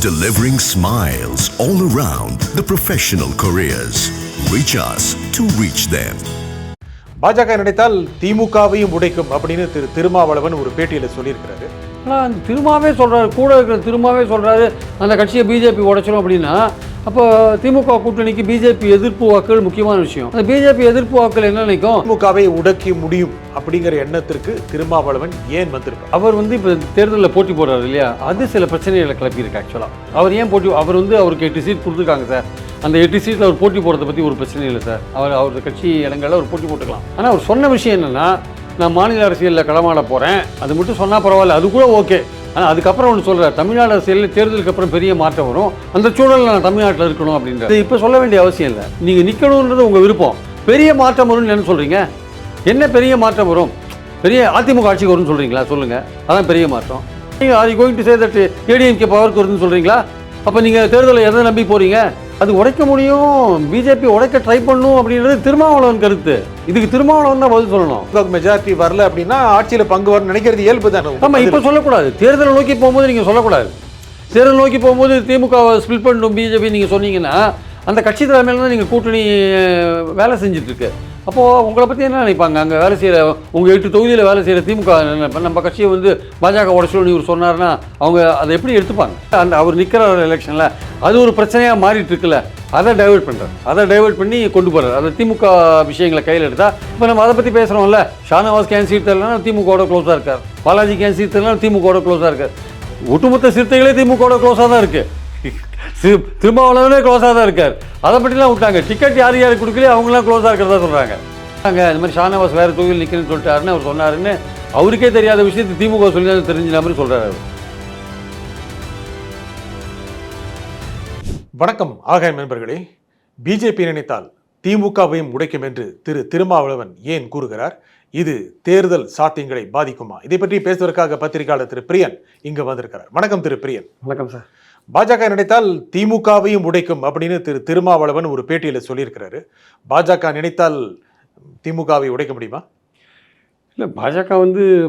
delivering smiles all around the professional careers. Reach us to reach them. பாஜக நினைத்தால் திமுகவையும் உடைக்கும் அப்படின்னு திருமாவளவன் ஒரு பேட்டியில் சொல்லியிருக்கிறாரு. ஆனால் திருமாவே சொல்கிறாரு, கூட இருக்கிற திருமாவே சொல்கிறாரு அந்த கட்சியை பிஜேபி உடைச்சிடும் அப்படின்னா, அப்போ திமுக கூட்டணிக்கு பிஜேபி எதிர்ப்பு வாக்குகள் முக்கியமான விஷயம். அந்த பிஜேபி எதிர்ப்பு வாக்குகள் என்ன நினைக்கும்? திமுகவை உடைக்க முடியும் அப்படிங்கிற எண்ணத்திற்கு திருமாவளவன் ஏன் வந்திருக்கார்? அவர் இப்போ தேர்தலில் போட்டி போடுறாரு இல்லையா, அது சில பிரச்சனைகளை கிளப்பியிருக்கு. ஆக்சுவலாக அவர் ஏன் போட்டி, அவர் அவருக்கு 8 சீட் கொடுத்துருக்காங்க சார். அந்த 8 சீட்டில் அவர் போட்டி போடுறதை பற்றி ஒரு பிரச்சனை இல்லை சார். அவர் கட்சி இடங்களில் அவர் போட்டி போட்டுக்கலாம். ஆனால் அவர் சொன்ன விஷயம் என்னென்னா, நான் மாநில அரசியலில் களமாட போகிறேன், அது மட்டும் சொன்னால் பரவாயில்ல, அது கூட ஓகே. ஆனால் அதுக்கப்புறம் ஒன்று சொல்கிறார், தமிழ்நாடு அரசியலில் தேர்தலுக்கு அப்புறம் பெரிய மாற்றம் வரும், அந்த சூழலில் நான் தமிழ்நாட்டில் இருக்கணும் அப்படின்றது இப்போ சொல்ல வேண்டிய அவசியம் இல்லை. நீங்கள் நிற்கணுன்றது உங்கள் விருப்பம். பெரிய மாற்றம் வரும்னு என்ன சொல்கிறீங்க? என்ன பெரிய மாற்றம் வரும்? பெரிய அதிமுக ஆட்சிக்கு வரும்னு சொல்கிறீங்களா? சொல்லுங்கள், அதான் பெரிய மாற்றம். நீங்கள் are you going to say that ADMK பவருக்கு வருதுன்னு சொல்கிறீங்களா? அப்போ நீங்கள் தேர்தலை எதை நம்பி போகிறீங்க? அது உடைக்க முடியும், பிஜேபி உடைக்க ட்ரை பண்ணும் அப்படின்றது திருமாவளவன் கருத்து. இதுக்கு திருமாவளவன் தான் பதில் சொல்லணும். மெஜாரிட்டி வரல அப்படின்னா ஆட்சியில் பங்கு வரணும்னு நினைக்கிறது இயல்பு தானே. ஆமாம், இப்போ சொல்லக்கூடாது. தேர்தலை நோக்கி போகும்போது நீங்கள் சொல்லக்கூடாது. தேர்தல் நோக்கி போகும்போது திமுக ஸ்பிளிட் பண்ணணும் பிஜேபி நீங்கள் சொன்னீங்கன்னா, அந்த கட்சி தலைமையில் தான் நீங்கள் கூட்டணி வேலை செஞ்சிட்ருக்கு. அப்போது உங்களை பற்றி என்ன நினைப்பாங்க? அங்கே வேலை செய்கிற உங்கள் 8 தொகுதியில் வேலை செய்கிற திமுக நம்ம கட்சியை பாஜக உடச்சிடும் இவர் சொன்னார்னா அவங்க அதை எப்படி எடுத்துப்பாங்க? அந்த அவர் நிற்கிற எலெக்ஷனில் அது ஒரு பிரச்சனையாக மாறிட்டு இருக்குல்ல, அதை டைவெர்ட் பண்ணுறாரு. அதை டைவெர்ட் பண்ணி கொண்டு போகிறார். அதை திமுக விஷயங்களை கையில் எடுத்தால் இப்போ நம்ம அதை பற்றி பேசுகிறோம்ல. ஷானவாஸ் கேன் சீட் தரலாம், திமுகவோட க்ளோஸாக இருக்கார். பாலாஜி கேன் சீட் தரலாம், திமுகவோட க்ளோஸாக இருக்கார். ஒட்டுமொத்த சிறுத்தைகளே திமுகவோட க்ளோஸாக தான் இருக்குது. திருமாவளவனே க்ளோஸாக தான் இருக்கார். அதை பற்றிலாம் விட்டாங்க. டிக்கெட் யார் யாருக்கு கொடுக்கலையே அவங்களாம் க்ளோஸாக இருக்கிறதா சொல்கிறாங்க. அங்கே இந்த மாதிரி ஷானவாஸ் வேறு தொகுதியில் நிற்கணும்னு சொல்லிட்டாருன்னு அவர் சொன்னாருன்னு அவருக்கே தெரியாத விஷயத்தை திமுக சொல்லி தான் தெரிஞ்ச மாதிரி சொல்கிறார் அவர். வணக்கம் ஆகாயம் நண்பர்களே. பிஜேபி நினைத்தால் திமுகவையும் உடைக்கும் என்று திருமாவளவன் ஏன் கூறுகிறார்? இது தேர்தல் சாத்தியங்களை பாதிக்குமா? இதை பற்றி பேசுவதற்காக பத்திரிகையாளர் திரு பிரியன் இங்கு வந்திருக்கிறார். வணக்கம் திரு பிரியன். வணக்கம் சார். பாஜக நினைத்தால் திமுகவையும் உடைக்கும் அப்படின்னு திருமாவளவன் ஒரு பேட்டியில் சொல்லியிருக்கிறாரு. பாஜக நினைத்தால் திமுகவை உடைக்க முடியுமா? இல்லை, பாஜக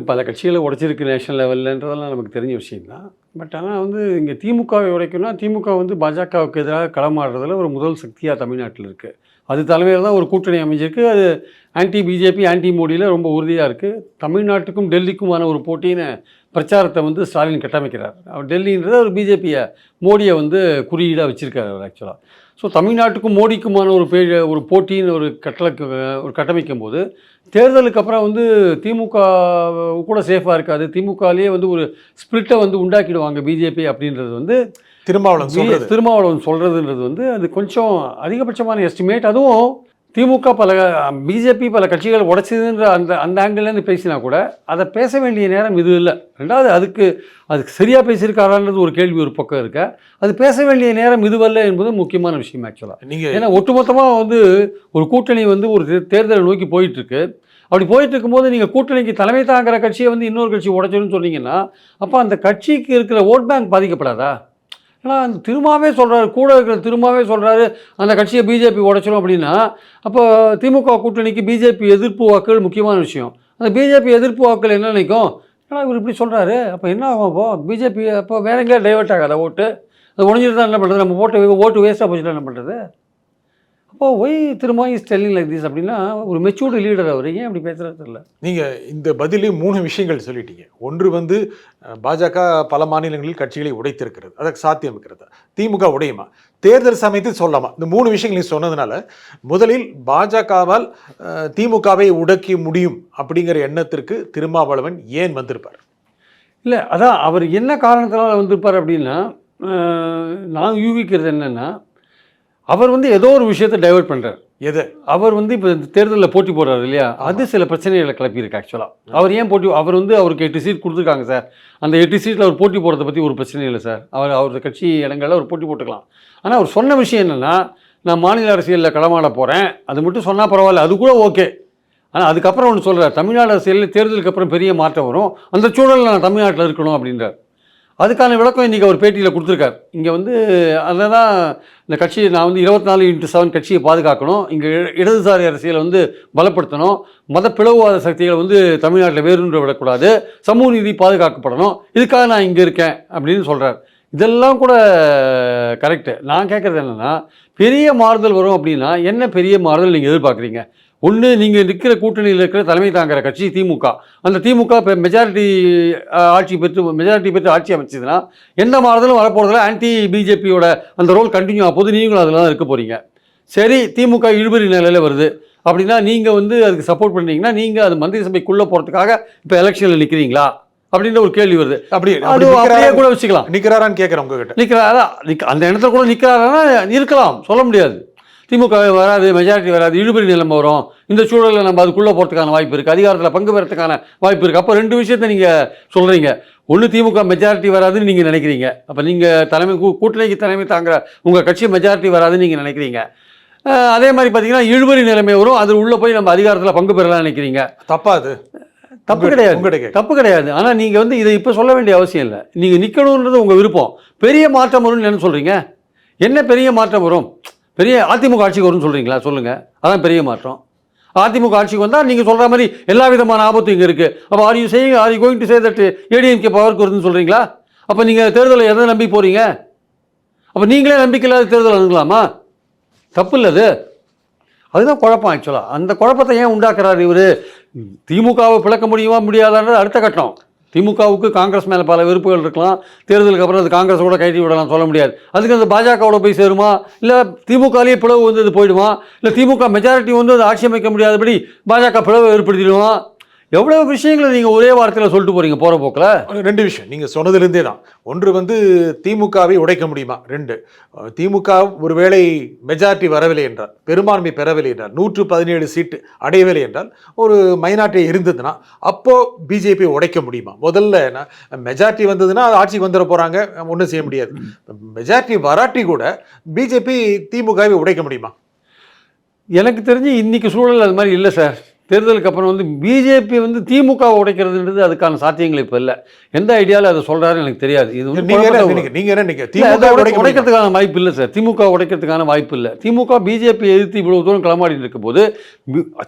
பல கட்சிகளை உடைச்சிருக்கு நேஷனல் லெவல்லன்றதெல்லாம் நமக்கு தெரிஞ்ச விஷயம்தான். பட் ஆனால் இங்கே திமுகவை உடைக்கணும்னா திமுக பாஜகவுக்கு எதிராக களமாடுறதுல ஒரு முதல் சக்தியாக தமிழ்நாட்டில் இருக்குது. அது தலைமையில் தான் ஒரு கூட்டணி அமைஞ்சிருக்கு. அது ஆன்டி பிஜேபி ஆன்டி மோடியில் ரொம்ப உறுதியாக இருக்குது. தமிழ்நாட்டுக்கும் டெல்லிக்குமான ஒரு போட்டின்னு பிரச்சாரத்தை ஸ்டாலின் கட்டமைக்கிறார். அவர் டெல்லின்றது ஒரு பிஜேபியை மோடியை குறியீடாக வச்சுருக்காரு அவர் ஆக்சுவலாக. ஸோ தமிழ்நாட்டுக்கும் மோடிக்குமான ஒரு போட்டின்னு ஒரு கட்டமைக்கும் போது தேர்தலுக்கு அப்புறம் திமுக கூட சேஃபாக இருக்காது. திமுகலேயே ஒரு ஸ்பிளிட்டை உண்டாக்கிடுவாங்க பிஜேபி அப்படின்றது திருமாவளவன் சொல்கிறதுன்றது அது கொஞ்சம் அதிகபட்சமான எஸ்டிமேட். அதுவும் திமுக பிஜேபி பல கட்சிகள் உடைச்சதுன்ற அந்த ஆங்கிள்லேருந்து பேசினா கூட அதை பேச வேண்டிய நேரம் இது இல்லை. ரெண்டாவது அதுக்கு சரியாக பேசியிருக்காரான்றது ஒரு கேள்வி ஒரு பக்கம் இருக்க. அது பேச வேண்டிய நேரம் இதுவல்ல என்பது முக்கியமான விஷயம் ஆக்சுவலாக. நீங்கள் ஏன்னா ஒட்டுமொத்தமாக ஒரு கூட்டணி ஒரு தேர்தலை நோக்கி போயிட்டுருக்கு. அப்படி போயிட்டு இருக்கும்போது நீங்கள் கூட்டணிக்கு தலைமை தாங்கிற கட்சியை இன்னொரு கட்சி உடைச்சோன்னு சொன்னீங்கன்னா, அப்போ அந்த கட்சிக்கு இருக்கிற ஓட் பேங்க் பாதிக்கப்படாதா? ஏன்னா அந்த திருமாவே சொல்கிறாரு, கூட இருக்கிற திருமாவே சொல்கிறாரு அந்த கட்சியை பிஜேபி உடைச்சிடும் அப்படின்னா, அப்போ திமுக கூட்டணிக்கு பிஜேபி எதிர்ப்பு வாக்குகள் முக்கியமான விஷயம். அந்த பிஜேபி எதிர்ப்பு வாக்குகள் என்ன நினைக்கும்? ஏன்னா இவர் இப்படி சொல்கிறாரு, அப்போ என்ன ஆகும்? அப்போது பிஜேபி அப்போ வேற எங்கேயா டைவெர்ட் ஆகாத ஓட்டு? அது உடஞ்சிட்டு தான் என்ன பண்ணுறது? நம்ம ஓட்டு வேஸ்ட்டாக போச்சுட்டு என்ன பண்ணுறது? அப்போது ஒய் திரும்ப இஸ் டெல்லிங் லைக் திஸ் அப்படின்னா ஒரு மெச்சூர்டு லீடர் அவர் ஏன் அப்படி பேசுகிறது தெரியல. நீங்கள் இந்த பதிலே 3 விஷயங்கள் சொல்லிட்டீங்க. ஒன்று பாஜக பல மாநிலங்களில் கட்சிகளை உடைத்திருக்கிறது, அதற்கு சாத்தியம் இருக்கிறது. திமுக உடையுமா? தேர்தல் சமயத்தில் சொல்லலாமா? இந்த 3 விஷயங்களையும் சொன்னதுனால முதலில் பாஜகவால் திமுகவை உடைக்க முடியும் அப்படிங்கிற எண்ணத்திற்கு திருமாவளவன் ஏன் வந்திருப்பார்? இல்லை, அதான் அவர் என்ன காரணத்தினால வந்திருப்பார் அப்படின்னா, நான் யூகிக்கிறது என்னென்னா, அவர் ஏதோ ஒரு விஷயத்தை டைவெர்ட் பண்ணுறார். எது? அவர் இப்போ தேர்தலில் போட்டி போடுறாரு இல்லையா, அது சில பிரச்சனைகளை கிளப்பியிருக்கு ஆக்சுவலாக. அவர் ஏன் போட்டி, அவருக்கு 8 சீட் கொடுத்துருக்காங்க சார். அந்த 8 சீட்டில் அவர் போட்டி போடுறதை பற்றி ஒரு பிரச்சனை இல்லை சார். அவரது கட்சி இடங்களில் அவர் போட்டி போட்டுக்கலாம். ஆனால் அவர் சொன்ன விஷயம் என்னென்னா, நான் மாநில அரசியலில் களமாட போகிறேன், அது மட்டும் சொன்னால் பரவாயில்ல, அது கூட ஓகே. ஆனால் அதுக்கப்புறம் ஒன்று சொல்கிறார், தமிழ்நாடு அரசியலில் தேர்தலுக்கு அப்புறம் பெரிய மாற்றம் வரும், அந்த சூழலில் நான் தமிழ்நாட்டில் இருக்கணும் அப்படின்றார். அதுக்கான விளக்கம் இன்றைக்கி அவர் பேட்டியில் கொடுத்துருக்கார். இங்கே அதை தான் இந்த கட்சியை நான் 24x7 கட்சியை பாதுகாக்கணும், இங்கே இடதுசாரி அரசியலை பலப்படுத்தணும், மத பிளவுவாத சக்திகளை தமிழ்நாட்டில் வேறுன்ற விடக்கூடாது, சமூக நீதி பாதுகாக்கப்படணும், இதுக்காக நான் இங்கே இருக்கேன் அப்படின்னு சொல்கிறார். இதெல்லாம் கூட கரெக்டு. நான் கேட்குறது என்னென்னா, பெரிய மாறுதல் வரும் அப்படின்னா என்ன பெரிய மாறுதல் நீங்கள் எதிர்பார்க்குறீங்க? ஒன்று, நீங்கள் இருக்கிற கூட்டணியில் இருக்கிற தலைமை தாங்கிற கட்சி திமுக. அந்த திமுக இப்போ மெஜாரிட்டி பெற்று ஆட்சி அமைச்சதுன்னா எந்த மாறுதலும் வரப்போகிறதுல ஆன்டி பிஜேபியோட அந்த ரோல் கண்டினியூ ஆகும்போது நீங்களும் அதில் தான் இருக்க போகிறீங்க. சரி, திமுக இழுபறி நிலையில் வருது அப்படின்னா நீங்கள் அதுக்கு சப்போர்ட் பண்ணீங்கன்னா நீங்கள் அது மந்திரி சபைக்குள்ளே போகிறதுக்காக இப்போ எலெக்ஷனில் நிற்கிறீங்களா அப்படின்ற ஒரு கேள்வி வருது. அப்படியே கூட வச்சுக்கலாம். நிற்கிறாரான்னு கேட்குறேன் உங்ககிட்ட. நிற்கிறாரா? அந்த இடத்துல கூட நிற்கிறாரான்னா இருக்கலாம், சொல்ல முடியாது. திமுக வராது, மெஜாரிட்டி வராது, இழுபறி நிலைமை வரும். இந்த சூழலில் நம்ம அதுக்குள்ளே போகிறதுக்கான வாய்ப்பு இருக்குது, அதிகாரத்தில் பங்கு பெறத்துக்கான வாய்ப்பு இருக்குது. அப்போ 2 விஷயத்தை நீங்கள் சொல்கிறீங்க. ஒன்று, திமுக மெஜாரிட்டி வராதுன்னு நீங்கள் நினைக்கிறீங்க. அப்போ நீங்கள் கூட்டணிக்கு தலைமை தாங்குற உங்கள் கட்சி மெஜாரிட்டி வராதுன்னு நீங்கள் நினைக்கிறீங்க. அதே மாதிரி பார்த்தீங்கன்னா இழுபறி நிலைமை வரும், அது உள்ளே போய் நம்ம அதிகாரத்தில் பங்கு பெறலாம்னு நினைக்கிறீங்க. தப்பா? அது தப்பு கிடையாது, தப்பு கிடையாது. ஆனால் நீங்கள் இதை இப்போ சொல்ல வேண்டிய அவசியம் இல்லை. நீங்கள் நிற்கணுன்றது உங்கள் விருப்பம். பெரிய மாற்றம் வரும்னு என்ன சொல்கிறீங்க? என்ன பெரிய மாற்றம் வரும்? பெரிய அதிமுக ஆட்சிக்கு வரும்னு சொல்கிறீங்களா? சொல்லுங்கள். அதான் பெரிய மாற்றம். அதிமுக ஆட்சிக்கு வந்தால் நீங்கள் சொல்கிற மாதிரி எல்லா விதமான ஆபத்தும் இங்கே இருக்குது. அப்போ are you going to say that ADMK பவருக்கு வருதுன்னு சொல்கிறீங்களா? அப்போ நீங்கள் தேர்தலை எதை நம்பி போகிறீங்க? அப்போ நீங்களே நம்பிக்கை இல்லாத தேர்தல் அணுகலாமா? தப்பு இல்லை அது. அதுதான் குழப்பம். ஆக்சுவலாக அந்த குழப்பத்தை ஏன் உண்டாக்குறாரு இவர்? திமுகவை பிளக்க முடியுமா முடியாதான்றது அடுத்த கட்டம். திமுகவுக்கு காங்கிரஸ் மேலே பல விருப்புகள் இருக்கலாம். தேர்தலுக்கு அப்புறம் அது காங்கிரஸோட கைட்டி விடலாம், சொல்ல முடியாது. அதுக்கு அந்த பாஜகவோட போய் சேருமா, இல்லை திமுகலேயே பிளவு அது போயிடுமா, இல்லை திமுக மெஜாரிட்டி அது ஆட்சி அமைக்க முடியாதபடி பாஜக பிளவை ஏற்படுத்திடுமா? எவ்வளோ விஷயங்களை நீங்கள் ஒரே வார்த்தையில் சொல்லிட்டு போகிறீங்க போகிற போக்கில். 2 விஷயம் நீங்கள் சொன்னதுலேருந்தே தான். ஒன்று திமுகவை உடைக்க முடியுமா? 2, திமுக ஒருவேளை மெஜாரிட்டி வரவில்லை என்றால், பெரும்பான்மை பெறவில்லை என்றால், 117 சீட்டு அடையவில்லை என்றால், ஒரு மைனாரிட்டி இருந்ததுன்னா அப்போ பிஜேபி உடைக்க முடியுமா? முதல்ல மெஜாரிட்டி வந்ததுன்னா ஆட்சிக்கு வந்துட போகிறாங்க, ஒன்றும் செய்ய முடியாது. மெஜாரிட்டி வராட்டி கூட பிஜேபி திமுகவை உடைக்க முடியுமா? எனக்கு தெரிஞ்சு இன்னைக்கு சூழல் அது மாதிரி இல்லை சார். தேர்தலுக்கு அப்புறம் பிஜேபி திமுக உடைக்கிறதுன்றது அதுக்கான சாத்தியங்கள் இப்போ இல்லை. எந்த ஐடியாவில் அதை சொல்கிறாருன்னு எனக்கு தெரியாது. இது உடைக்கிறதுக்கான வாய்ப்பு இல்லை சார். திமுக உடைக்கிறதுக்கான வாய்ப்பு இல்லை. திமுக பிஜேபி எதிர்த்து இவ்வளவு தூரம் களமாடி இருக்கும் போது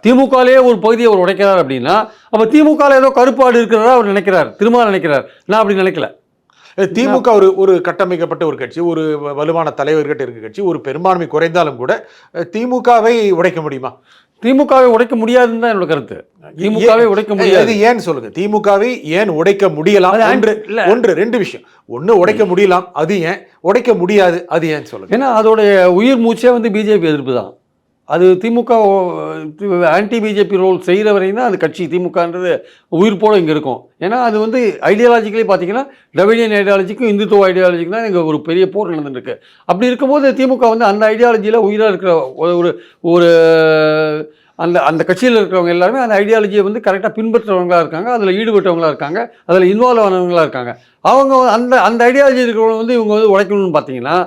திமுகலேயே ஒரு பகுதியை அவர் உடைக்கிறார் அப்படின்னா அப்போ திமுகவில் ஏதோ கருப்பாடு இருக்கிறதா அவர் நினைக்கிறார், திரும்ப நினைக்கிறார். நான் அப்படி நினைக்கல. திமுக ஒரு கட்டமைக்கப்பட்ட ஒரு கட்சி, ஒரு வலுவான தலைவர்கிட்ட இருக்க கட்சி, ஒரு பெரும்பான்மை குறைந்தாலும் கூட திமுகவை உடைக்க முடியுமா? திமுகவை உடைக்க முடியாதுன்னு தான் என்னோட கருத்து. திமுகவை உடைக்க முடியாது. ஏன்னு சொல்லுங்க. திமுகவை ஏன் உடைக்க முடியலாம்? 2 விஷயம். ஒன்று, உடைக்க முடியலாம், அது ஏன்? உடைக்க முடியாது, அது ஏன் சொல்லுங்க. ஏன்னா அதோடைய உயிர் மூச்சே பிஜேபி எதிர்ப்பு தான். அது திமுக ஆன்டி பிஜேபி ரோல் செய்கிற வரையும் தான் அது கட்சி திமுகன்றது உயிர் போல இங்கே இருக்கும். ஏன்னா அது ஐடியாலஜிக்கலி பார்த்தீங்கன்னா திராவிடியன் ஐடியாலஜிக்கும் இந்துத்துவ ஐடியாலஜிக்கும் தான் இங்கே ஒரு பெரிய போர் நடந்துருக்கு. அப்படி இருக்கும்போது திமுக அந்த ஐடியாலஜியில் உயிராக இருக்கிற ஒரு அந்த கட்சியில் இருக்கிறவங்க எல்லாருமே அந்த ஐடியாலஜியை கரெக்டாக பின்பற்றுறவங்களாக இருக்காங்க, அதில் ஈடுபட்டவங்களாக இருக்காங்க, அதில் இன்வால்வ் ஆனவங்களாக இருக்காங்க. அவங்க அந்த ஐடியாலஜி இருக்கிறவங்க இவங்க உடைக்கணும்னு பார்த்தீங்கன்னா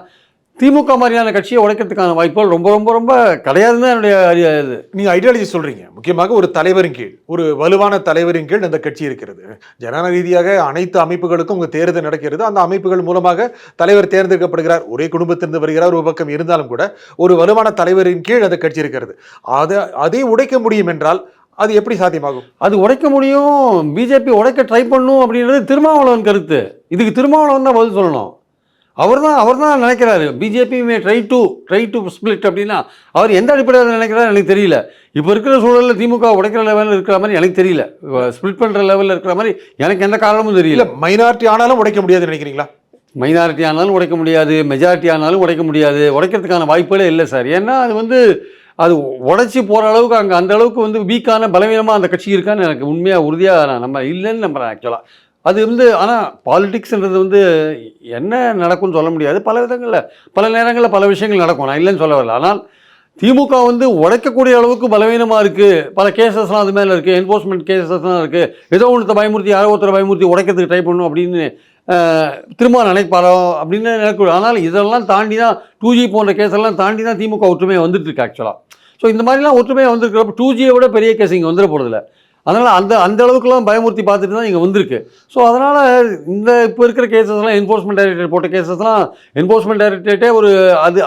திமுக மாதிரியான கட்சியை உடைக்கிறதுக்கான வாய்ப்புகள் ரொம்ப ரொம்ப ரொம்ப கிடையாதுன்னு தான் என்னுடைய இது. நீங்கள் ஐடியாலஜி சொல்கிறீங்க. முக்கியமாக ஒரு தலைவரின் கீழ், ஒரு வலுவான தலைவரின் கீழ் அந்த கட்சி இருக்கிறது. ஜனநாயக ரீதியாக அனைத்து அமைப்புகளுக்கும் உங்கள் தேர்தல் நடக்கிறது. அந்த அமைப்புகள் மூலமாக தலைவர் தேர்ந்தெடுக்கப்படுகிறார். ஒரே குடும்பத்திலிருந்து வருகிறார் ஒரு பக்கம் இருந்தாலும் கூட ஒரு வலுவான தலைவரின் கீழ் அந்த கட்சி இருக்கிறது. அதை உடைக்க முடியும் என்றால் அது எப்படி சாத்தியமாகும்? அது உடைக்க முடியும். பிஜேபி உடைக்க ட்ரை பண்ணும் அப்படின்றது திருமாவளவன் கருத்து. இதுக்கு திருமாவளவன் தான் பதில் சொல்லணும். அவர் தான் நினைக்கிறாரு BJP May try to split அப்படின்னா அவர் எந்த அடிப்படையில் நினைக்கிறாரு எனக்கு தெரியல. இப்போ இருக்கிற சூழலில் திமுக உடைக்கிற லெவலில் இருக்கிற மாதிரி எனக்கு தெரியல, ஸ்பிளிட் பண்ணுற லெவலில் இருக்கிற மாதிரி எனக்கு எந்த காரணமும் தெரியல. மைனாரிட்டி ஆனாலும் உடைக்க முடியாதுன்னு நினைக்கிறீங்களா? மைனாரிட்டி ஆனாலும் உடைக்க முடியாது, மெஜாரிட்டி ஆனாலும் உடைக்க முடியாது. உடைக்கிறதுக்கான வாய்ப்புகளே இல்லை சார். ஏன்னா அது உடைச்சி போகிற அளவுக்கு அங்கே அந்த அளவுக்கு வீக்கான பலவீனமாக அந்த கட்சி இருக்கான்னு எனக்கு உண்மையாக உறுதியாக நம்ம இல்லைன்னு நம்புகிறேன் ஆக்சுவலாக. அது ஆனால் பாலிடிக்ஸ்ன்றது என்ன நடக்கும்னு சொல்ல முடியாது. பல விதங்களில் பல நேரங்களில் பல விஷயங்கள் நடக்கும், நான் இல்லைன்னு சொல்ல வரல. ஆனால் திமுக உடைக்கக்கூடிய அளவுக்கு பலவீனமாக இருக்குது. பல கேசஸ்லாம் அது மேலே இருக்குது, என்ஃபோர்ஸ்மெண்ட் கேசஸ்லாம் இருக்குது. ஏதோ ஒன்று பயமுறுத்தி யாரோ ஒருத்தரை பயமுறுத்தி உடைக்கிறதுக்கு ட்ரை பண்ணணும் அப்படின்னு திரும்ப நினைப்பாரோ அப்படின்னு நினைக்கூடாது. ஆனால் இதெல்லாம் தாண்டி தான் 2G போன்ற கேஸெல்லாம் தாண்டி தான் திமுக ஒற்றுமையை வந்துட்டுருக்கு ஆக்சுவலாக. ஸோ இந்த மாதிரிலாம் ஒற்றுமையாக வந்துருக்கிறப்ப 2Gயை விட பெரிய கேஸ் இங்கே வந்துட போகிறதில்ல. அதனால் அந்த அளவுக்குலாம் பயமுறுத்தி பார்த்துட்டு தான் இங்கே வந்திருக்கு. ஸோ அதனால் இப்போ இருக்கிற கேசஸ்லாம் என்ஃபோர்ஸ்மெண்ட் டைரக்டரேட் போட்ட கேசஸ்லாம் என்ஃபோர்ஸ்மெண்ட் டைரக்டரேட்டே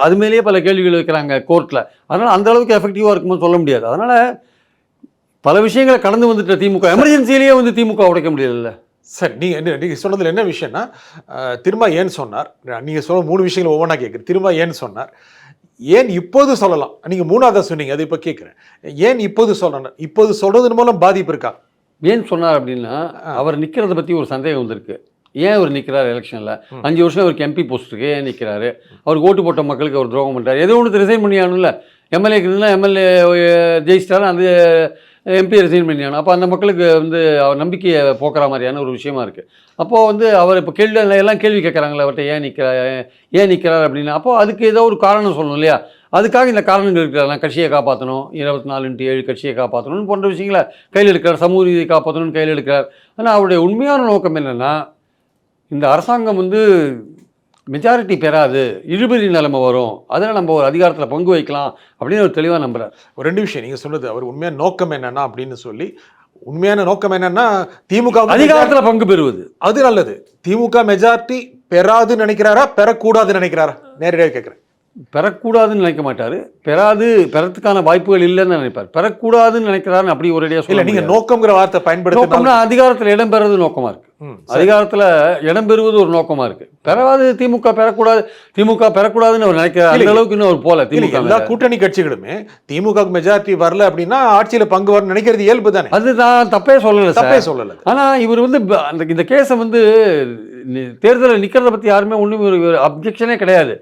அது மேலேயே பல கேள்விகள் வைக்கிறாங்க கோர்ட்டில். அதனால் அந்த அளவுக்கு எஃபெக்டிவாக இருக்கும்போது சொல்ல முடியாது. அதனால் பல விஷயங்களை கடந்து வந்துட்ட திமுக எமர்ஜென்சியிலேயே திமுக உடைக்க முடியல. சார் நீங்கள் சொன்னதில் என்ன விஷயம்னா திரும்ப ஏன் சொன்னார், நீங்கள் சொன்ன 3 விஷயங்கள் ஒவ்வொன்றா கேட்குறேன். திரும்ப ஏன் சொன்னார், ஏன் இப்போது சொல்லலாம், நீங்கள் 3ஆவதா சொன்னீங்க, அது இப்போ கேட்குறேன். ஏன் இப்போது சொல்லணும், இப்போது சொல்றதன் மூலம் பாதிப்பு இருக்கா? ஏன் சொன்னார் அப்படின்னா அவர் நிற்கிறத பற்றி ஒரு சந்தேகம் வந்திருக்கு. ஏன் அவர் நிற்கிறார் எலெக்ஷனில்? 5 வருஷம் அவருக்கு எம்பி போஸ்ட் இருக்கு, ஏன் நிற்கிறாரு? அவருக்கு ஓட்டு போட்ட மக்களுக்கு அவர் துரோகம் பண்ணுறாரு. ஏதோ ஒன்று ரிசைன் பண்ணியானும்ல. எம்எல்ஏக்கு இருந்தால் எம்எல்ஏ ஜெயிச்சிட்டாலும் அந்த எம்பி ரிசைன் பண்ணியானும். அப்போ அந்த மக்களுக்கு வந்து அவர் நம்பிக்கையை போக்குற மாதிரியான ஒரு விஷயமா இருக்குது. அப்போது வந்து அவர் இப்போ எல்லாம் கேள்வி கேட்குறாங்களே அவர்கிட்ட, ஏன் நிற்கிறார் அப்படின்னு. அப்போது அதுக்கு ஏதோ ஒரு காரணம் சொல்லணும் இல்லையா? அதுக்காக இந்த காரணங்கள் இருக்கிறார். கட்சியை காப்பாற்றணும், 24x7 கட்சியை காப்பாற்றணும்னு போன்ற விஷயங்களை கையில் எடுக்கிறார். சமூக நீதியை காப்பாற்றணும்னு கையில் எடுக்கிறார். ஆனால் அவருடைய உண்மையான நோக்கம் என்னென்னா, இந்த அரசாங்கம் வந்து மெஜாரிட்டி பெறாது, இழுபறி நிலைமை வரும், அதில் நம்ம ஒரு அதிகாரத்தில் பங்கு வைக்கலாம் அப்படின்னு ஒரு தெளிவாக நம்புறார். ஒரு 2 விஷயம் நீங்கள் சொன்னது, அவர் உண்மையான நோக்கம் என்னன்னா அப்படின்னு சொல்லி, உண்மையான நோக்கம் என்னன்னா திமுக அதிகாரத்தில் பங்கு பெறுவது, அது நல்லது. திமுக மெஜாரிட்டி பெறாதுன்னு நினைக்கிறாரா, பெறக்கூடாதுன்னு நினைக்கிறாரா? நேரடியாக கேட்குறேன். பெறக்கூடாதுன்னு நினைக்க மாட்டார். பெறத்துக்கான வாய்ப்புகள் இல்லைன்னு நினைப்பார். பெறக்கூடாதுன்னு நினைக்கிறாருன்னு அப்படி ஒரேடியாக சொல்ல. நீங்கள் நோக்கம்ங்கிற வார்த்தை பயன்படுத்தணும்னா அதிகாரத்தில் இடம்பெறது நோக்கமாக இருக்குது. அதிகாரத்தில் இடம்பெறுவது ஒரு நோக்கமாக இருக்குது. பெறாது திமுக பெறக்கூடாது, திமுக பெறக்கூடாதுன்னு அவர் நினைக்கிறார். அந்த அளவுக்கு இன்னும் அவர் போல. திமுக எல்லா கூட்டணி கட்சிகளுமே திமுக மெஜாரிட்டி வரல அப்படின்னா ஆட்சியில் பங்கு வரணும்னு நினைக்கிறது இயல்பு தானே. அது நான் தப்பே சொல்லலை. ஆனால் இவர் வந்து இந்த கேஸை வந்து தேர்தலில் நிற்கிறத பற்றி யாருமே ஒன்றும் அப்ஜெக்ஷனே கிடையாது.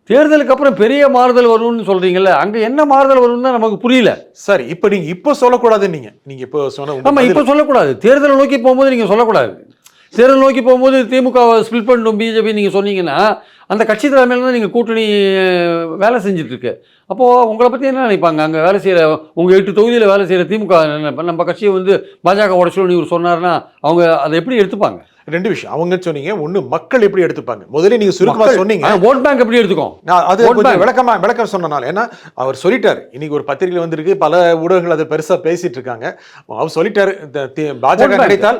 தேர்தலுக்கு அப்புறம் பெரிய மாறுதல் வரும்னு சொல்றீங்கல்ல, அங்க என்ன மாறுதல் வரும்னு தான் நமக்கு புரியல. சார் இப்போ நீங்க இப்போ சொல்லக்கூடாது, நீங்க இப்போ சொன்ன. ஆமா, இப்போ சொல்லக்கூடாது. தேர்தலை நோக்கி போகும்போது நீங்க சொல்லக்கூடாது. தேர்தல் நோக்கி போகும்போது திமுக ஸ்பிளிட் பண்ணணும் பிஜேபி நீங்க சொன்னீங்கன்னா, அந்த கட்சி தலைமையில தான் நீங்க கூட்டணி வேலை செஞ்சுட்டு இருக்கு. அப்போ உங்களை பத்தி என்ன நினைப்பாங்க? அங்க வேலை செய்யற உங்க 8 தொகுதியில் வேலை செய்யற திமுக நம்ம கட்சியை வந்து பாஜக உடைச்சோன்னு இவர் சொன்னார்னா அவங்க அதை எப்படி எடுத்துப்பாங்க? 2 விஷயம் அவங்க சொன்னீங்க. ஒன்று, மக்கள் எப்படி எடுத்துப்பாங்க? முதல்ல நீங்க சுருக்கமா சொன்னீங்க. ஓட் பேங்க் எப்படி எடுத்துக்கோம்? அது கொஞ்சம் விளக்கம் சொன்னனால, ஏன்னா அவர் சொல்லிட்டாரு. இன்னைக்கு ஒரு பத்திரிகை வந்திருக்கு, பல ஊடகங்கள் அதை பெருசா பேசிட்டு இருக்காங்க. அவர் சொல்லிட்டாரு, பாஜக கிடைத்தால்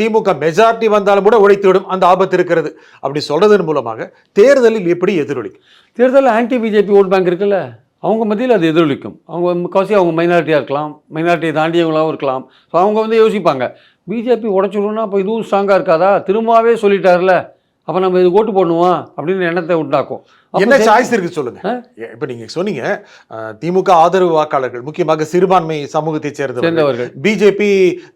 திமுக மெஜாரிட்டி வந்தாலும் கூட உடைத்துவிடும், அந்த ஆபத்து இருக்கிறது. அப்படி சொல்றதன் மூலமாக தேர்தலில் எப்படி எதிரொலிக்கும்? தேர்தலில் ஆன்டி பிஜேபி ஓட் பேங்க் இருக்குல்ல, அவங்க மத்தியில் அது எதிரொலிக்கும். அவங்க முக்கால்வாசி அவங்க மைனாரிட்டியாக இருக்கலாம், மைனாரிட்டியை தாண்டியவங்களாகவும் இருக்கலாம். ஸோ அவங்க வந்து யோசிப்பாங்க, பிஜேபி உடைச்சிடும்னா அப்போ இதுவும் ஸ்ட்ராங்காக இருக்காதா? திரும்பவே சொல்லிட்டார்ல, அப்போ நம்ம இது ஓட்டு போடணுமா அப்படின்னு எண்ணத்தை உண்டாக்கும். என்ன சாய்ஸ் இருக்கு சொல்லுங்க. இப்போ நீங்க சொன்னீங்க திமுக ஆதரவு வாக்காளர்கள், முக்கியமாக சிறுபான்மை சமூகத்தை சேர்ந்தவர்கள், பிஜேபி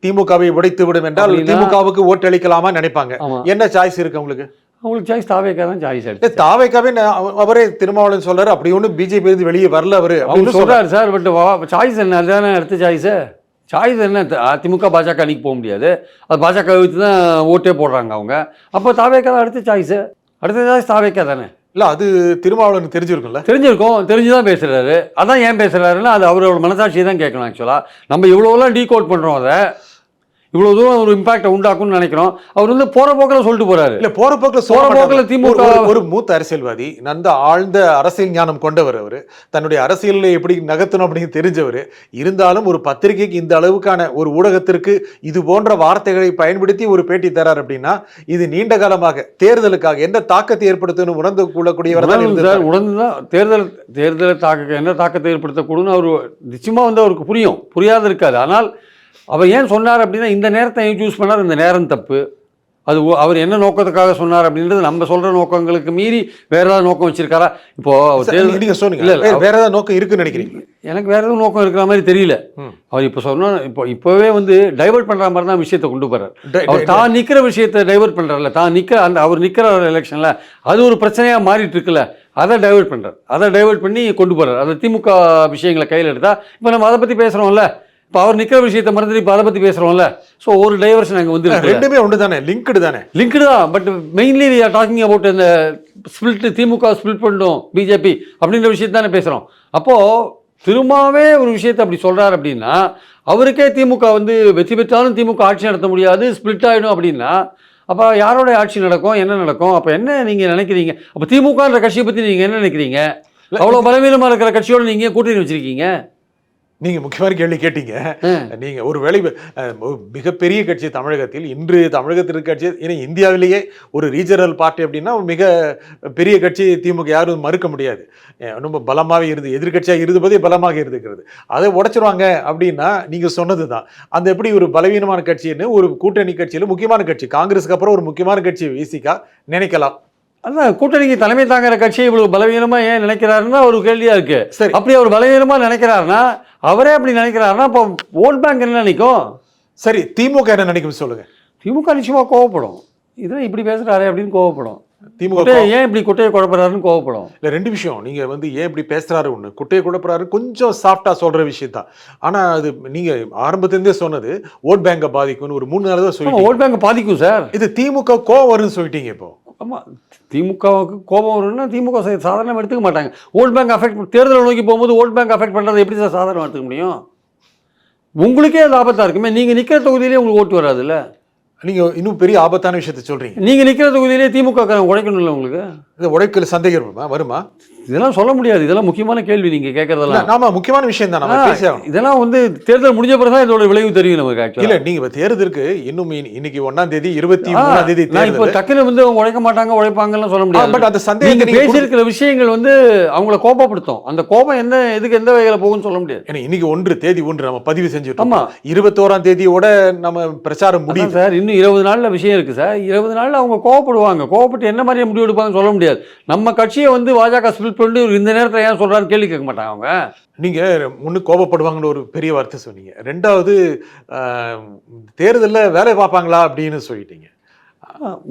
திமுகவை உடைத்து விடும் என்றால் திமுகவுக்கு ஓட்டு அளிக்கலாமா நினைப்பாங்க. என்ன சாய்ஸ் இருக்கு உங்களுக்கு? அவங்களுக்கு சாய்ஸ் தாவேக்கா தான் சாய்ஸ் ஆயிடுச்சு. தாவேக்காவே அவரே திருமாவளவன் சொல்றாரு, அப்படி ஒன்றும் பிஜேபி இருந்து வெளியே வரல அவரு அப்படின்னு சொல்றாரு சார். பட் சாய்ஸ் என்ன? அதுதானே அடுத்த சாய்ஸு. சாய்ஸ் என்ன? அதிமுக பாஜக அன்னைக்கு போக முடியாது, அது பாஜக வச்சு தான் ஓட்டே போடுறாங்க அவங்க. அப்போ தாவேக்கா தான் அடுத்த சாய்ஸு. அடுத்த சாய்ஸ் தாவேக்கா தானே. இல்லை, அது திருமாவளவனுக்கு தெரிஞ்சிருக்கும்ல. தெரிஞ்சுதான் பேசுறாரு. அதான் ஏன் பேசுறாருன்னா அது அவரோட மனசாட்சியை தான் கேட்கணும். ஆக்சுவலாக நம்ம இவ்வளோலாம் டீகோட் பண்ணுறோம், அதை இவ்வளோ தூரம் ஒரு இம்பாக்டை உண்டாக்கும்னு நினைக்கிறோம். அவர் வந்து போகிற போக்கில் சொல்லிட்டு போறாரு. இல்லை, போகிற போக்கில் திமுக ஒரு மூத்த அரசியல்வாதி, நல்ல ஆழ்ந்த அரசியல் ஞானம் கொண்டவர், அவர் தன்னுடைய அரசியலில் எப்படி நகர்த்தணும் அப்படின்னு தெரிஞ்சவர். இருந்தாலும் ஒரு பத்திரிகைக்கு இந்த அளவுக்கான ஒரு ஊடகத்திற்கு இது போன்ற வார்த்தைகளை பயன்படுத்தி ஒரு பேட்டி தரார் அப்படின்னா, இது நீண்ட காலமாக தேர்தலுக்காக என்ன தாக்கத்தை ஏற்படுத்தணும் உணர்ந்து கொள்ளக்கூடியவர் தான் இருந்தார். உணர்ந்துதான் தேர்தலை என்ன தாக்கத்தை ஏற்படுத்தக்கூடும் அவர் நிச்சயமாக வந்து அவருக்கு புரியாத இருக்காது. ஆனால் அவர் ஏன் சொன்னார் அப்படின்னா, இந்த நேரத்தை சூஸ் பண்ணார், இந்த நேரம் தப்பு. அது அவர் என்ன நோக்கத்துக்காக சொன்னார் அப்படின்றது நம்ம சொல்ற நோக்கங்களுக்கு மீறி வேற ஏதாவது நோக்கம் வச்சிருக்காரா? இப்போ நீங்க சொன்னீங்க வேற ஏதாவது நோக்கம் இருக்குன்னு நினைக்கிறீங்க? எனக்கு வேற ஏதாவது நோக்கம் இருக்கிற மாதிரி தெரியல. அவர் இப்போ சொன்னா இப்போவே வந்து டைவர்ட் பண்ற மாதிரி தான் விஷயத்தை கொண்டு போறாரு. அவர் தான் நிக்கிற விஷயத்தை டைவர்ட் பண்றாருல, தான் நிக்கிற அந்த அவர் நிக்கிற எலெக்ஷன்ல அது ஒரு பிரச்சனையா மாறிட்டு இருக்குல்ல, அதை டைவர்ட் பண்றாரு. அதை டைவர்ட் பண்ணி கொண்டு போறாரு. அதை திமுக விஷயங்களை கையில் எடுத்தா இப்போ நம்ம அதை பத்தி பேசுறோம்ல, இப்போ அவர் நிற்கிற விஷயத்தை மறந்துட்டு இப்போ அதை பற்றி பேசுகிறோம்ல. ஸோ ஒரு டைவர்ஷன் அங்கே வந்து ரெண்டுமே ஒன்று தானே, லிங்க்டு தான். But mainly we are talking about இந்த ஸ்பிளிட், திமுக ஸ்பிளிட் பண்ணணும் பிஜேபி அப்படின்ற விஷயத்தை தானே பேசுகிறோம். அப்போது திரும்பவே ஒரு விஷயத்தை அப்படி சொல்கிறார் அப்படின்னா, அவருக்கே திமுக வந்து வெற்றி பெற்றாலும் திமுக ஆட்சி நடத்த முடியாது, ஸ்பிளிட் ஆகிடும் அப்படின்னா அப்போ யாரோட ஆட்சி நடக்கும், என்ன நடக்கும்? அப்போ என்ன நீங்கள் நினைக்கிறீங்க? அப்போ திமுகன்ற கட்சியை பற்றி நீங்கள் என்ன நினைக்கிறீங்க? அவ்வளோ பலவீனமாக இருக்கிற கட்சியோடு நீங்கள் கூட்டணி வச்சுருக்கீங்க. நீங்க முக்கியமான கேள்வி கேட்டீங்க. நீங்க ஒரு வேளை மிகப்பெரிய கட்சி தமிழகத்தில் இன்று தமிழகத்தில் இருக்க கட்சி, ஏன்னா இந்தியாவிலேயே ஒரு ரீஜனல் பார்ட்டி அப்படின்னா மிக பெரிய கட்சி திமுக யாரும் மறுக்க முடியாது. ரொம்ப பலமாகவே இருந்து எதிர்கட்சியாக இருந்தபோதே பலமாக இருந்துக்கிறது. அதை உடைச்சிருவாங்க அப்படின்னா நீங்க சொன்னதுதான். அந்த எப்படி ஒரு பலவீனமான கட்சின்னு ஒரு கூட்டணி கட்சியில முக்கியமான கட்சி, காங்கிரஸுக்கு அப்புறம் ஒரு முக்கியமான கட்சி விசிகா நினைக்கலாம். அதான் கூட்டணிக்கு தலைமை தாங்கிற கட்சியை இவ்வளவு பலவீனமா ஏன் நினைக்கிறாருன்னா ஒரு கேள்வியா இருக்கு. சரி, அப்படி அவர் பலவீனமா நினைக்கிறாருன்னா, அவரே அப்படி நினைக்கிறாருன்னா இப்போ ஓட் பேங்க் என்ன நினைக்கும்? சரி, திமுக என்ன நினைக்கும் சொல்லுங்க. திமுக நிச்சயமா கோவப்படும். இதான் இப்படி பேசுறாரு அப்படின்னு கோவப்படும். திமுக ஏன் இப்படி குட்டையை குழப்பறாருன்னு கோவப்படும். இல்லை, ரெண்டு விஷயம். நீங்க ஏன் இப்படி பேசுறாரு, ஒன்று குட்டையை குழப்பறாரு, கொஞ்சம் சாஃப்டா சொல்ற விஷயம் தான். ஆனா அது நீங்க ஆரம்பத்திலிருந்தே சொன்னது ஓட் பேங்கை பாதிக்கும்னு ஒரு 3 நாள் தான் சொல்லி. ஓட் பேங்க் பாதிக்கும் சார். இது திமுக கோவம் வரும்னு சொல்லிட்டீங்க. இப்போ ஆமாம், திமுகவுக்கு கோபம் வரும்னா திமுக சாதாரணமாக எடுத்துக்க மாட்டாங்க. ஓட் பேங்க் அஃபெக்ட், தேர்தலை நோக்கி போகும்போது ஓட் பேங்க் அஃபெக்ட் பண்ணுறது எப்படி சார் சாதாரணமாக எடுத்துக்க முடியும்? உங்களுக்கே அது ஆபத்தாக இருக்குமே. நீங்கள் நிற்கிற தொகுதியிலே உங்களுக்கு ஓட்டு வராதுல்ல. நீங்கள் இன்னும் பெரிய ஆபத்தான விஷயத்த சொல்கிறீங்க. நீங்கள் நிற்கிற தொகுதியிலே திமுக உழைக்கணும்ல உங்களுக்கு. இந்த உழைக்கல சந்தேகம் வருமா? இதெல்லாம் சொல்ல முடியாது. இதெல்லாம் முக்கியமான கேள்வி நீங்கள் கேட்கறதெல்லாம். நாம முக்கியமான விஷயம் தான், நம்ம பேசணும். இதெல்லாம் தேர்தல் முடிஞ்ச பிறகு தான் இதோட விளைவு தெரியும் நமக்கு. ஆக்சுவலி இல்லை, நீங்கள் தேர்தலுக்கு இன்னும் இன்னைக்கு 1ஆம் தேதி 23ஆம் தேதி இப்போ டக்குன்னு அவங்க உழைக்க மாட்டாங்க உழைப்பாங்கலாம் சொல்ல முடியாது. பட் அந்த சந்தேகம் பேசியிருக்கிற விஷயங்கள் அவங்கள கோபப்படுத்தும். அந்த கோபம் எதுக்கு எந்த வகையில் போகும்னு சொல்ல முடியாது. ஏன்னா இன்னைக்கு தேதி 1 நம்ம பதிவு செஞ்சுட்டோம். ஆமா, 21ஆம் தேதியோட நம்ம பிரச்சாரம் முடியும் சார். இன்னும் 20 நாள்ல விஷயம் இருக்கு சார். 20 நாள்ல அவங்க கோவப்படுவாங்க. கோவப்பட்டு என்ன மாதிரி முடிவு எடுப்பாங்கன்னு சொல்ல முடியாது. நம்ம கட்சியை பாஜக ஸ்பிளிட் பண்ணி இந்த நேரத்தில் ஏன் சொல்றான்னு கேள்வி கேட்க மாட்டாங்க அவங்க. நீங்க முன்னு கோபப்படுவாங்கன்னு ஒரு பெரிய வார்த்தை சொன்னீங்க. ரெண்டாவது தேர்தலில் வேலை பார்ப்பாங்களா அப்படின்னு சொல்லிட்டீங்க.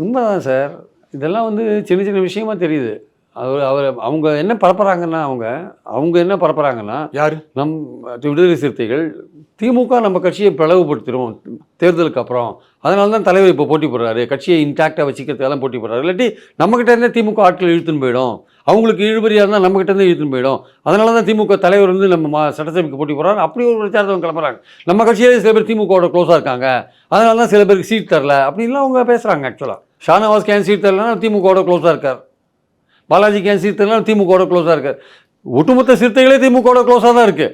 உண்மைதான் சார். இதெல்லாம் சின்ன சின்ன விஷயமா தெரியுது. அவங்க என்ன பரப்புறாங்கன்னா அவங்க என்ன பரப்புறாங்கன்னா, யாரு விடுதலை சிறுத்தைகள் திமுக நம்ம கட்சியை பிளவுபடுத்திடும் தேர்தலுக்கு அப்புறம், அதனால தான் தலைவர் இப்போ போட்டி போடுறாரு, கட்சியை இன்டாக்டாக வச்சுக்கிறதுக்கெல்லாம் போட்டி போடுறாரு. இல்லாட்டி நம்மகிட்ட இருந்தே திமுக ஆட்கள் இழுத்துன்னு போயிடும், அவங்களுக்கு இழுபறியாக இருந்தால் நம்மகிட்ட இருந்தே இழுத்துன்னு போயிடும். அதனால தான் திமுக தலைவர் நம்ம சட்டசபைக்கு போட்டி போடுறாரு. அப்படி ஒரு பிரச்சாரத்தை கிளம்புறாங்க. நம்ம கட்சியிலே சில பேர் திமுகவோட க்ளோஸாக இருக்காங்க, அதனால தான் சில பேருக்கு சீட் தரல அப்படின்லாம் அவங்க பேசுகிறாங்க. ஆக்சுவலாக ஷானவாஸ் கேன் சீட் தரலன்னா திமுகவோட க்ளோஸாக இருக்கார். பாலாஜி கேன் சீட் தரலாம் திமுகவோட க்ளோஸாக இருக்கார். ஒட்டுமொத்த சிறுத்தைகளே திமுகவோட க்ளோஸாக தான் இருக்குது.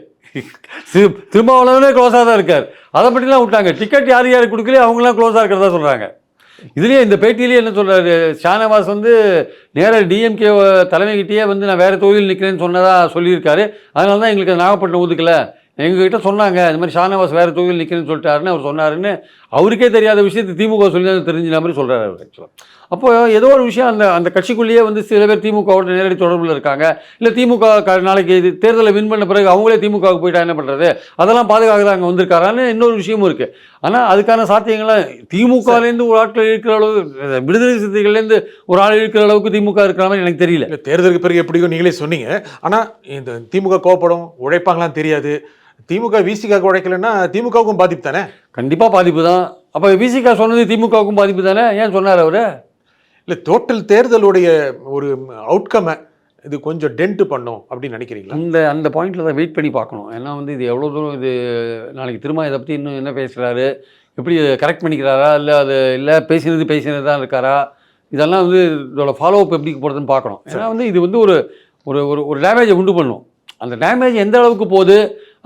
திருமாவளவனே க்ளோஸாக தான் இருக்கார். அதை பற்றிலாம் விட்டாங்க. டிக்கெட் யார் யாருக்கு கொடுக்கலையே அவங்களாம் க்ளோஸாக இருக்கிறதா சொல்கிறாங்க. இதுலேயே இந்த பேட்டியிலேயே என்ன சொல்கிறாரு, ஷானவாஸ் நேராக டிஎம்கே தலைமைக்கிட்டேயே நான் வேறு தொகுதியில் நிற்கிறேன்னு சொன்னதாக சொல்லியிருக்காரு. அதனால தான் எங்களுக்கு நாகப்பட்டினம் ஒதுக்கலை. எங்ககிட்ட சொன்னாங்க இந்த மாதிரி ஷானவாஸ் வேறு தொகுதியில் நிற்கிறேன்னு சொல்லிட்டாருன்னு அவர் சொன்னாருன்னு. அவருக்கே தெரியாத விஷயத்தை திமுக சொல்லி தான் தெரிஞ்ச மாதிரி சொல்கிறாரு அவர். ஆக்சுவலாக அப்போ ஏதோ ஒரு விஷயம் அந்த கட்சிக்குள்ளேயே சில பேர் திமுகவோட நேரடி தொடர்பில் இருக்காங்க. இல்லை திமுக நாளைக்கு தேர்தலை வின் பண்ண பிறகு அவங்களே திமுகவுக்கு போயிட்டா என்ன பண்ணுறது, அதெல்லாம் பாதுகாக்க தான் அங்கே வந்திருக்காரான்னு இன்னொரு விஷயமும் இருக்குது. ஆனால் அதுக்கான சாத்தியங்கள்லாம் திமுகலேருந்து ஒரு ஆட்கள் இருக்கிற அளவு, விடுதலை சிறுத்தைகள்லேருந்து ஒரு ஆள் இருக்கிற அளவுக்கு திமுக இருக்கிற மாதிரி எனக்கு தெரியல. தேர்தலுக்கு பிறகு எப்படியோ நீங்களே சொன்னீங்க. ஆனால் இந்த திமுக கோவப்படும், உழைப்பாங்களாம் தெரியாது. திமுக விசிகாவுக்கு உழைக்கலன்னா திமுகவுக்கும் பாதிப்பு தானே? கண்டிப்பாக பாதிப்பு தான். அப்போ விசிகா சொன்னது திமுகவுக்கும் பாதிப்பு தானே? ஏன் சொன்னார் அவர்? இல்லை, டோட்டல் தேர்தலுடைய ஒரு அவுட்கம்மை இது கொஞ்சம் டென்ட் பண்ணும் அப்படின்னு நினைக்கிறீங்களா? அந்த பாயிண்டில் தான் வெயிட் பண்ணி பார்க்கணும். ஏன்னா இது எவ்வளோ தூரம் நாளைக்கு திரும்ப இதை பற்றி இன்னும் என்ன பேசுகிறாரு, எப்படி கரெக்ட் பண்ணிக்கிறாரா, இல்லை பேசினது தான் இருக்காரா, இதெல்லாம் இதோட ஃபாலோ அப் எப்படி போகிறதுன்னு பார்க்கணும். ஏன்னா இது ஒரு ஒரு ஒரு டேமேஜை உண்டு பண்ணும். அந்த டேமேஜ் எந்த அளவுக்கு போகுது,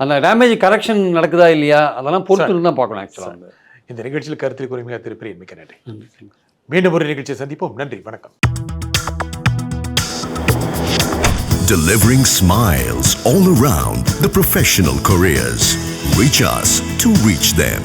அந்த டேமேஜ் கரெக்ஷன் நடக்குதா இல்லையா, அதெல்லாம் பொறுத்து தான் பார்க்கணும். ஆக்சுவலாக இந்த நிகழ்ச்சியில் கருத்தில் கூறிய திருப்பிரியன் மிக்க நன்றி. மீண்டும் ஒரு நிகழ்ச்சியை சந்திப்போம். நன்றி, வணக்கம். Delivering smiles all around the professional careers. Reach us to reach them.